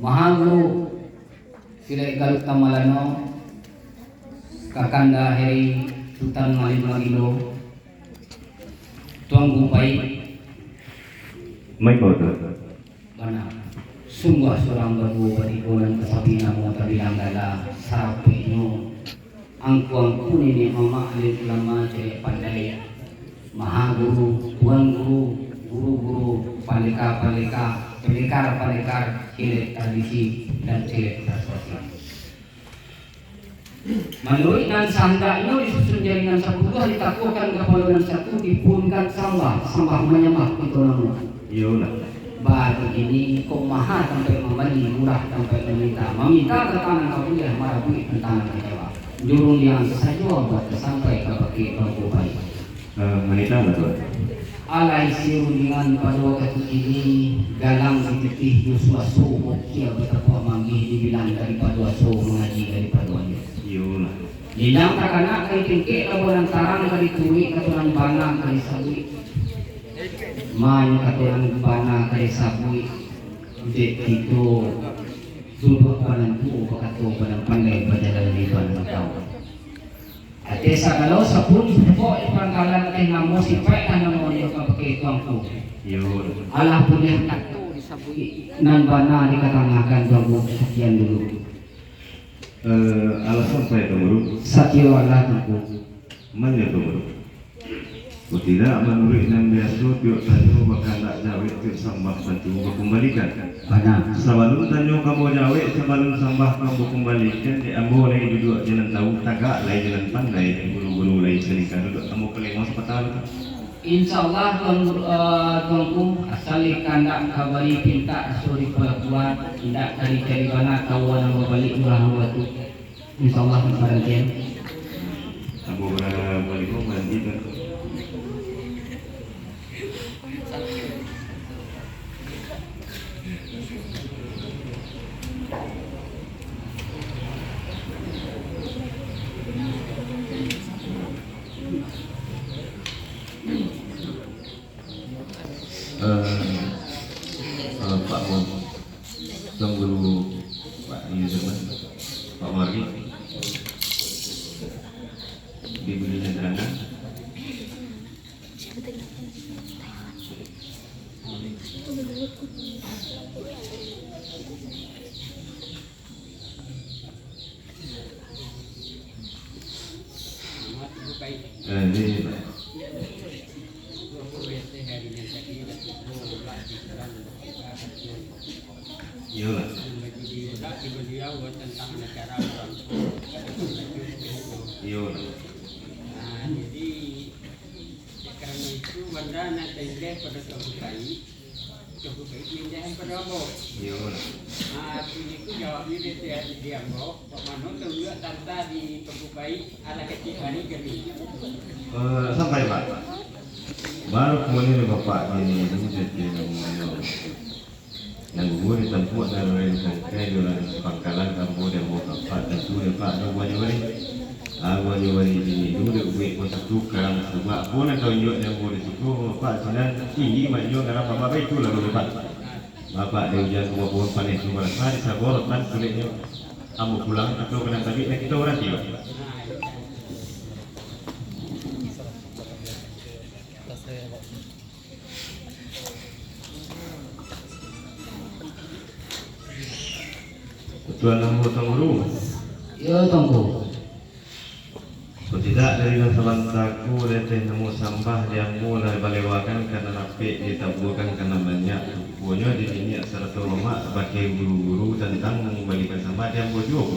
Mahaguru sila galut kamalano kakanda heri Sultan Malino tuang gupay may koto bana sungguh seorang berbupati konan kesabina mo tabilang gala sapi nyo angkuang kunin ni mama alim ulama cari pandai mahaguru tuan guru pelekar hilir tradisi dan hilir prestasi. Menurut nan sanda ini disusun jaringan 10 ditakukan kepada satu dipunkan sambah menyemak itu nama. iya Baru ini kok mahal sampai membeli murah sampai meminta ke tangan kau dia marah bui tentang kecewa. Jurung yang saja buat sampai ke bagi pengubah. Manita betul Alai sirungan pada waktu ini galang dititih Yuswa Suhu kia betapa manggih dibilang daripada Waso mengaji daripada Wajo. iya Dilang takana kali tingkik laburan tarang kali tuwi katuran bana kali sabui. Main katuran bana kali sabui. Dek itu duduk panan tu katu panan pandai berjalan di panan kau. Ate sa kalau sapun po ipangkalan kay namo si Pai namo niyo kapake tuangku. iya Allah punya takto di sabui nan bana dikatangakan tuangku sekian dulu. alasan saya guru Satyo Allah tuangku. mana guru tidak menurut yang biasa tiok tanyo bakal tak jawab tiok sambah bantu kembalikan Bana. sebelum tanyo kamu jawab sebelum sambah kamu kembalikan di ambo lagi duduk jalan tahu tagak lagi jalan pandai guru-guru lagi selingkan duduk kamu kelengos petal Insyaallah tuanku asal kandak kabari pinta suri pelakuan tidak cari bana kawan balik murah waktu. Insyaallah barangkali kamu balik mandi kan Pak Tuan Guru Pak Yusman Pak Margi diberi keterangan ini Pak iya lah beliau tentang negara orang iya lah nah jadi karena itu benda nak tengah pada kebukai pindah pada apa iya lah nah itu jawabnya dia mau Pak Mano tunggu tanta di kebukai ala kecil hari gini sampai Pak baru kemudian Bapak ini jadi yang gue ditempuh dari sangkai dalam pangkalan kamu dan mau Bapak dan tu Pak ada buat jawab ini dulu gue masuk tukang sebab pun atau yuk yang boleh situ Bapak senang tinggi maju karena Bapak itu lalu Bapak dia ujian semua pohon panen cuma hari sabor kan kulitnya kamu pulang atau kena tadi kita orang tiba Tuan Nambu Tanguru Yo tunggu. tidak dari nasalantaku leteh nemu sampah yang mulai balewakan karena napik ditaburkan karena banyak punya di sini serta rumah sebagai guru-guru tentang mengembalikan sampah yang bojo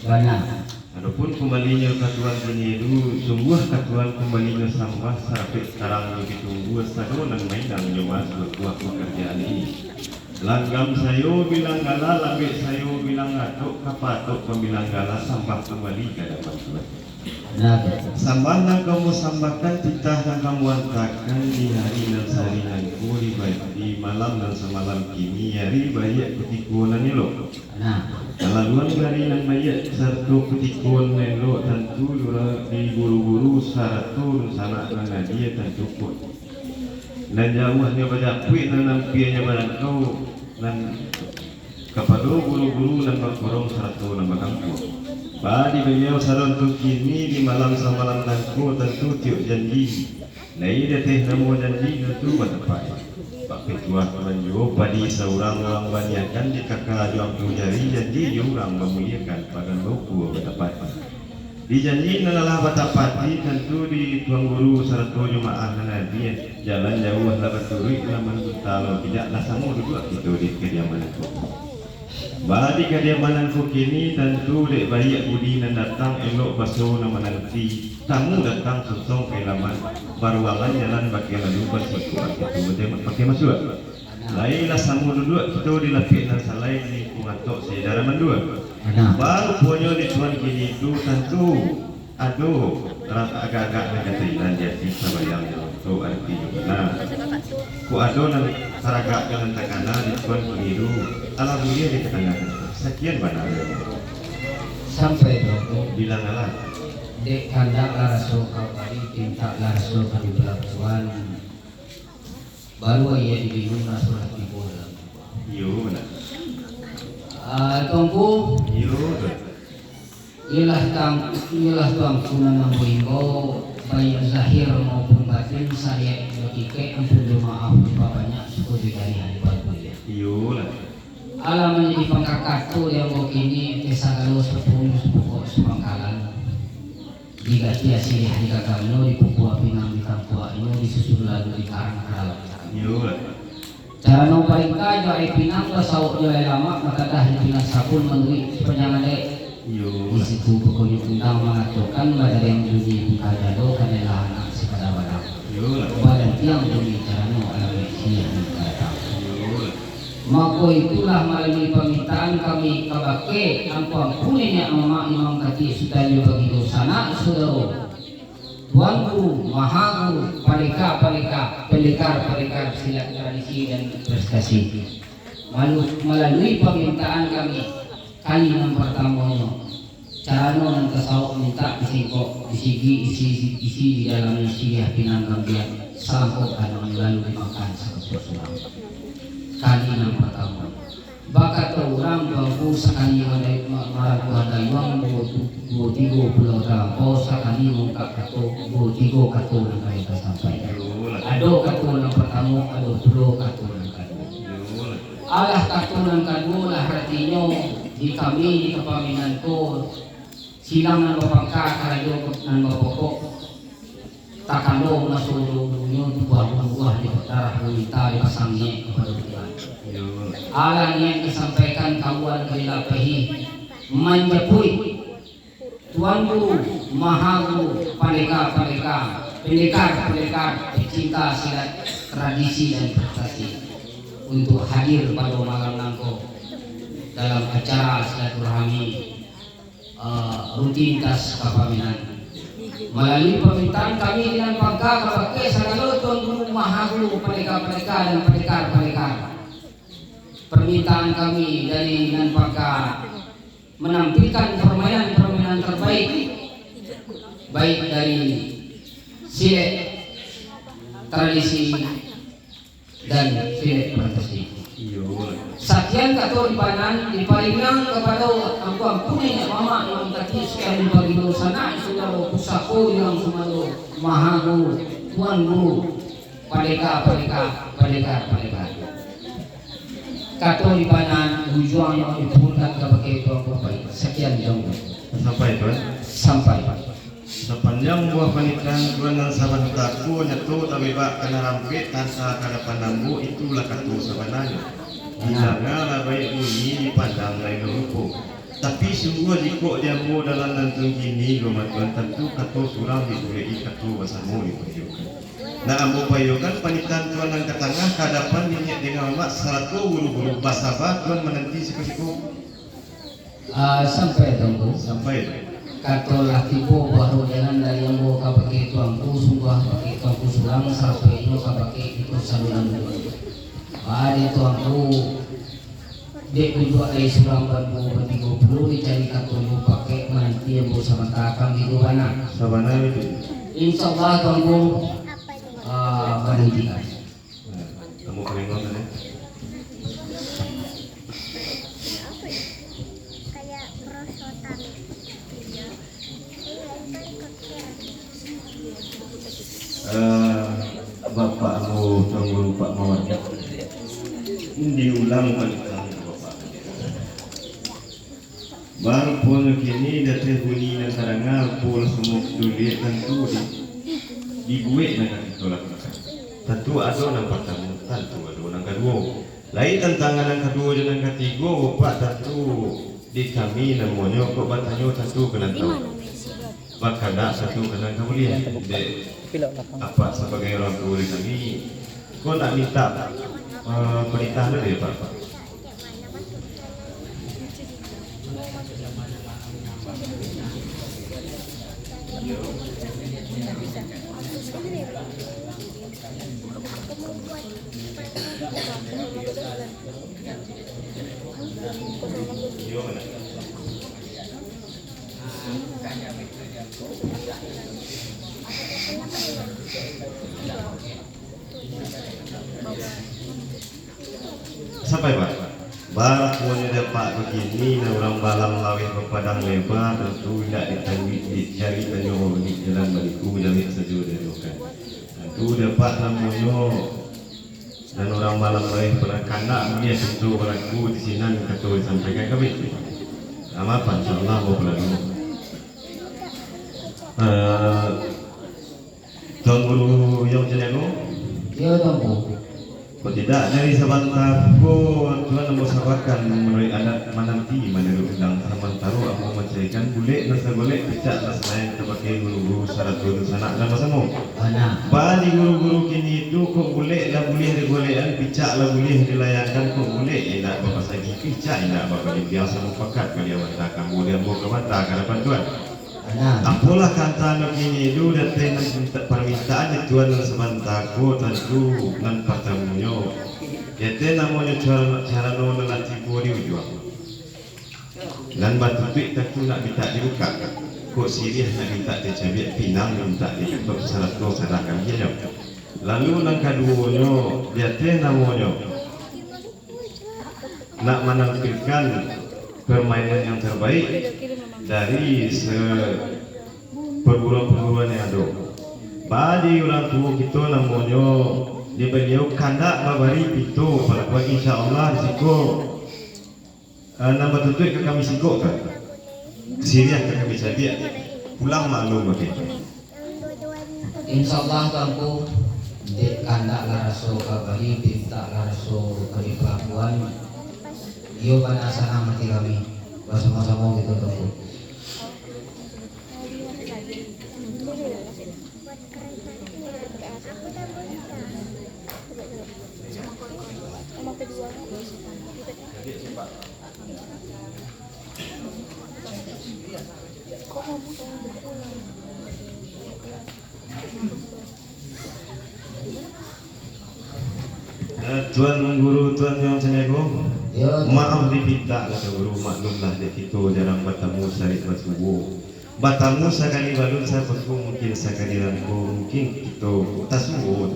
Bana. adapun kembalinya katuan ini dulu sungguh katuan kembalinya sampah sampai sekarang lebih tunggu satu dan main dan nyoba sebuah pekerjaan ini langgam sayo bilang gala lambik sayo bilang ngatuk kapatuk pembilang gala sampah kembali ke dapat sampah yang kamu sampahkan titah yang kamu hantarkan di hari dan seharianku di malam dan semalam kini hari banyak ketikunan lo kelaluan dari yang banyak serta ketikunan lo tentu di guru-guru saratur sana dan dia tentu pun dan jauhnya pada kuih dan nampianya pada kau dan kepada guru-guru nampak korong satu nama kampung. Badi beliau saran tu kini di malam semalam nanku tentu tiup janji. Lai dia teh namo janji tentu bertepat. Pak Ketua menjo badi seorang orang banyakan di kakak juang jari janji orang memuliakan pada buku bertepat. Di janji nalalah batapati tentu di tuang guru satu jemaah nanti jalan jauh lah berturi laman kalau tidaklah sama duduk itu di kediaman itu. Badi kediamananku kini tentu dek bayi budi nan datang elok baso nama nanti tamu datang sosong ke laman baruangan jalan bagai lalu bersuatu itu pakai masuk. Lainlah samu duduk kita dilapik dan salai di kungatok sedara mandua. Baru punya di tuan kini itu tentu aduh terasa agak-agak negatiran jadi sabayang itu arti juga. Ku aduh dan saragak dengan takana di tuan kini itu alhamdulillah dikatakan sekian benar. Sampai dong Bilang alat. dek kandak laraso kali tinta laraso kali pelabuhan baru ia dibingung rasul hati bola. Yo benar. Tunggu Yo benar. ialah tuang sunan yang boingo baik zahir maupun batin saya logike ampun maaf bapaknya suku dari hari baru ya. Yo lah. Alam menjadi pangkakatu yang begini kesalalu sepuluh sepangkalan jika dia silih di kagamno di Papua Pinang di Papua ini disusul lalu di Karang Keralat. Yo lah. Cara no paling kajo ay Pinang kasawak nyo ay lama makadah di Pinang sabun menduit sepanjang ada Yo di situ pokoknya undang mengatakan pada yang bunyi kajado kanila anak si kadawala. Yo lah. Badan tiang bunyi cara no alam siya di kata. Yo lah. Maka itulah melalui permintaan kami kabake ang pampunin ang mga imam kati sutayo bagi dosana saudara. Tuan Guru, Maha Guru, palika-palika, pelekar-pelekar silat tradisi dan prestasi. Melalui permintaan kami yang pertamanya carano ng tasawuf minta isiko isigi isi di dalam siyah pinanggang dia sangkot anong lalu dimakan sa kasusulang. Yang pertama bakat orang bangku sakali marakuhan dayuang buo tigo pulau rampo sakali mungkak kato buo tigo kato ng kahit sampai ado kato ng pertama ado pulo kato ng kadua alah kato ng kadua lah artinya di kami di kepaminan ko silang ng mapangka karayo ng mapokok takano na sulunyo buah-buah di darah wanita di pasangnya kepada Tuhan. Alang yang disampaikan kawan kailapahi manjapui Tuan Guru, Maha Guru, palika-palika, pendekar-pendekar pecinta silat tradisi dan prestasi untuk hadir pada malam nangko dalam acara silaturahmi rutinitas kepaminan. Melalui permintaan kami dengan pangka kabake sagalo Tuan Guru, Maha Guru, palika-palika dan pendekar-pendekar. Permintaan kami dari Nan Pangka menampilkan permainan-permainan terbaik baik dari silat tradisi dan silat prestasi. Sakian kato ibanan diparingan kepada aku ampunin mama yang tadi sekian bagi dosana saudara pusako yang sumalo Maha Guru, Tuan Guru, palika-palika. Kato lipanan tujuan yang dipulkan kepada Tuan Bapak. Sekian jauh. Sampai Tuan. Sampai. Sepanjang buah panitan Tuan dan sahabat taku nyatu tapi bak kena rampit tanpa kada pandangmu itulah kato sebenarnya. Dijaga baik bunyi dipandang lain rupo. Tapi sungguh jika jamu dalam nantung kini Tuan tentu kato surang diberi kato basamu diperjukan. Nah, ambo payokan panitan Tuan yang ke tengah kadapan minyak dengan mak satu guru-guru basabah Tuan menanti siku-siku. Sampai tunggu. Sampai. Kato laki po baru dengan dari yang mau kapake tuangku sungguh pakai tuangku sulang sampai itu kapake itu saluran dulu. Ada tuangku dek kunjung dari sulang bantu bertiga puluh dicari kato lu pakai nanti yang mau sama takang di mana. Sabana itu. Insya Allah tuangku berhentikan. Kamu kelingon tadi. kayak perosotan. Iya. Itu ikut Bapakmu tunggu Pak Mawar diulang balik lagi Bapak. Baru pun kini datang bunyi dan karangal pun semua duit tentu di buik mereka ditolak. Tentu ada yang pertama, tentu ada yang kedua. Lain tantangan yang kedua dan yang ketiga, Bapak tentu di kami namanya kok bertanya tentu kena tahu. Bahkan tak satu kena kau boleh. Apa sebagai orang tua kami, kau nak minta perintah dari Bapak. Sampai Pak, baru punya dapat begini, orang balam lawin ke padang lebar, tentu tidak dicari tanyo di jalan baliku jadi sejuk dari kan. Tentu dapat namanya dan orang balam lawin pernah kanak dia tentu berlaku di sini kata sampaikan kami. Nama apa? Insyaallah mau berlaku. Tuan Guru yang jenengan? Ya Tuan. Kalau tidak dari sebentar Tuan mau sabarkan menurut adat menanti menurut undang sementara mau mencarikan boleh nasa boleh pecah nasa lain sebagai guru-guru syarat guru sana nama sama. Bani guru-guru kini itu kok boleh lah boleh dibolehan pecah lah boleh dilayankan kok boleh tidak bapak lagi pecah tidak bapak biasa mufakat kali awak tak kamu dia mau ke mata harapan Tuan. Apalah kata begini dulu datang permintaan Tuan sebentar ko tentu dan pertemuannya. Jadi namanya cara nona nanti bodi ujung. Dan batu pik tentu nak minta dibuka. Kok sirih nak minta dicabik pinang minta ditutup syarat ko sedangkan dia. Lalu yang keduanya jadi namanya nak menampilkan permainan yang terbaik dari perguruan-perguruan yang ada. Badi orang tua kita namanya di beliau kandak babari itu pada insya-Allah siko nama tutup ke kami siko kan. Siriah ke kami saja pulang maklum begitu. Insyaallah Tuanku di kandak laraso kabari pinta laraso kali pelabuhan. Iyo panasana mati kami bersama-sama gitu Tuanku. Tuan Guru, Tuan yang Assalamualaikum. Maaf dipinta kata Guru, maklumlah di situ jarang bertemu sari bersubuh. Bertemu sekali balun saya bersubuh mungkin sekali rangku mungkin itu tak subuh.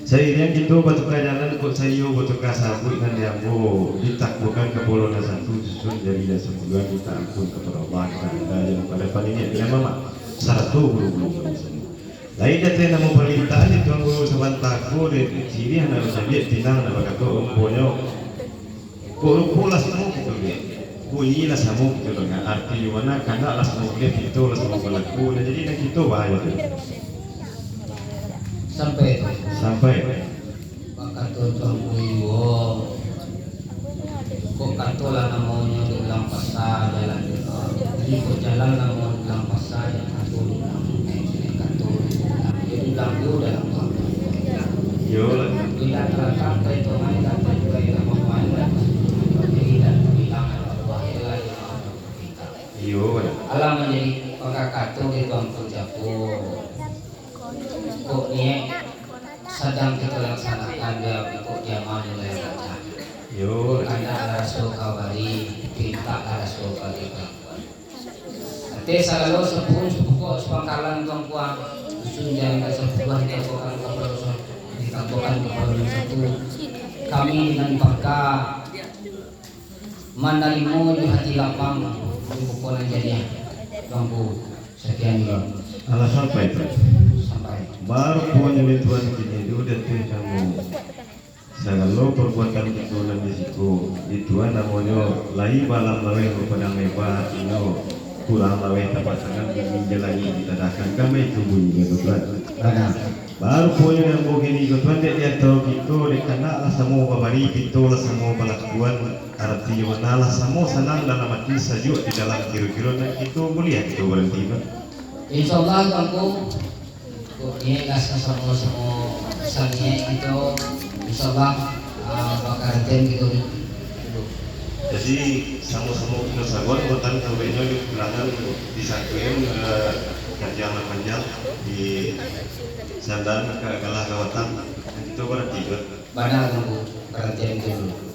Saya yang itu batu jalan kok saya batu sabut dan diambo ditakbukan ke bolongan satu susun jadi dah sebulan kita ampun kepada Allah kita yang pada paling ini mama satu guru-guru lain datang nama permintaan itu guru sebentar ko di sini anak saya tinang nama kata umponya pula semua gitu dia bunyi lah semua gitu dengan arti mana karena lah semua dia itu lah semua berlaku jadi nak itu bahaya sampai bahkan Tuan Guru kok katola namanya ulang pasar jalan jadi kok jalan namanya ulang pasar yang katul ulang itu dalam waktu tidak terangkat itu main kata juga kita main tidak bilang alam menjadi pakakatu di Tuan Japu kok ni sedang kita laksanakan dia kok dia mau mulai baca anda rasul kawari pinta rasul kawari Ate selalu sepuluh sepangkalan tuan sunjang ke sebuah ditemukan keperluan ditemukan keperluan satu kami dengan bangga mandalimo di hati lapang kumpulan jadiah bangku sekian juga Alas sampai itu. sampai Baru punya Tuhan kini udah tuh kamu. Segala perbuatan keturunan di situ itu namanya lai balam lawe kepada mebah ino pulang lawe tempat tangan menjalani ditadakan kami itu bunyi Tuhan. Baru punya yang begini Tuhan dia tahu gitu dikena semua babari itu lah semua pelakuan artinya lah semua senang dalam hati saja di dalam kira-kira dan itu mulia itu berhenti. insyaallah bangku ini gas semua sangnya itu insyaallah bakal tem gitu. Jadi sama-sama kita sabar buatan kawinnya di belakang di sakuem kerjaan panjang di sandan ke kalah kawatan itu berarti Badal bangku bakal tem gitu.